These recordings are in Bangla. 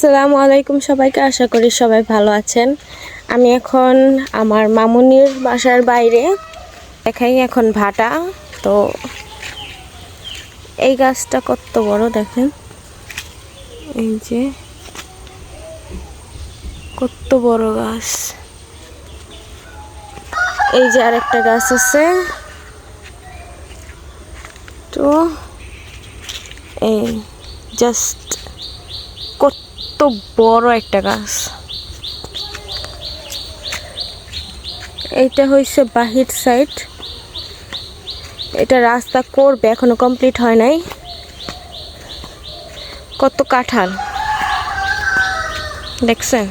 আসসালামু আলাইকুম সবাইকে, আশা করি সবাই ভালো আছেন। আমি এখন আমার মামুনির বাসার বাইরে দেখাই, এখন ভাটা। তো এই গাছটা কত বড় দেখেন, এই যে কত বড় গাছ। এই যে আরেকটা গাছ আছে। তো এই জাস্ট কত বড় একটা গাছ। এইটা হইছে বাহির সাইড, এটা রাস্তা করবে, এখনো কমপ্লিট হয় নাই। কত কাঁঠাল দেখছেন।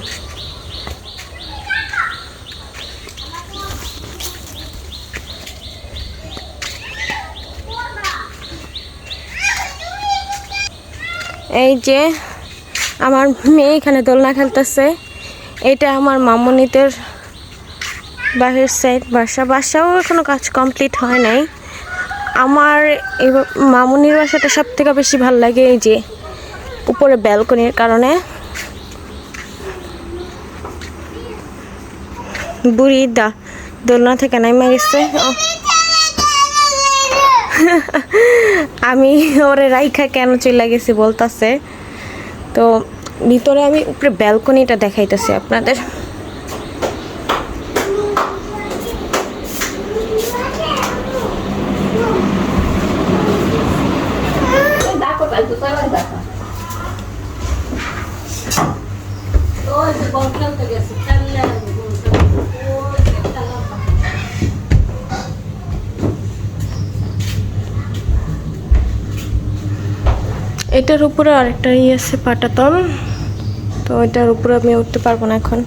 এই যে আমার মেয়ে এখানে দোলনা খেলতেছে। এটা আমার মামুনিদের বাহির সাইড বাসাও এখনো কাজ কমপ্লিট হয় নাই। আমার এই মামুনির বাসাটা সব থেকে বেশি ভালো লাগে এই যে উপরে ব্যালকনির কারণে। বুড়ি দোলনা থেকে নাইমা গেছে। আমি ওরে রাইখা কেন চলে গেছি বলতাছে। তো ভিতরে আমি উপরে ব্যালকনিটা দেখাইতেছি আপনাদের। এটার উপরে আরেকটা আছে পাটাতন, তো এটার উপরে আমি উঠতে পারবো না এখন।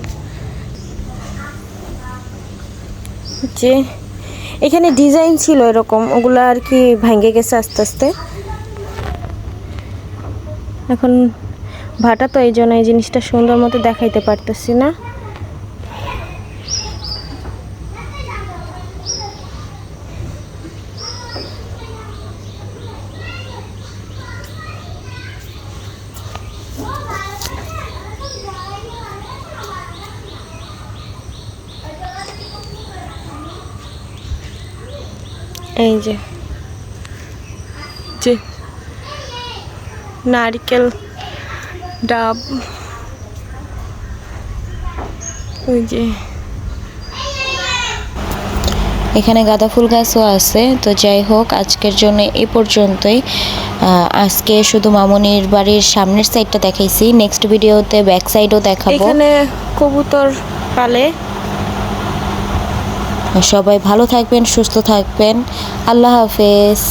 যে এখানে ডিজাইন ছিল এরকম, ওগুলো আর কি ভেঙে গেছে আস্তে আস্তে। এখন ভাটা তো এই জন্য এই জিনিসটা সুন্দর মতো দেখাইতে পারতেছি না। এই যে নারকেল ডাব, ওই যে এখানে গাঁদা ফুল গাছও আছে। তো যাই হোক, আজকের জন্য এই পর্যন্তই। আজকে শুধু মামুনির বাড়ির সামনের সাইডটা দেখাইছি, নেক্সট ভিডিওতে ব্যাক সাইডও দেখাবো। এখানে কবুতর পালে। সবাই ভালো থাকবেন, সুস্থ থাকবেন। আল্লাহ হাফেজ।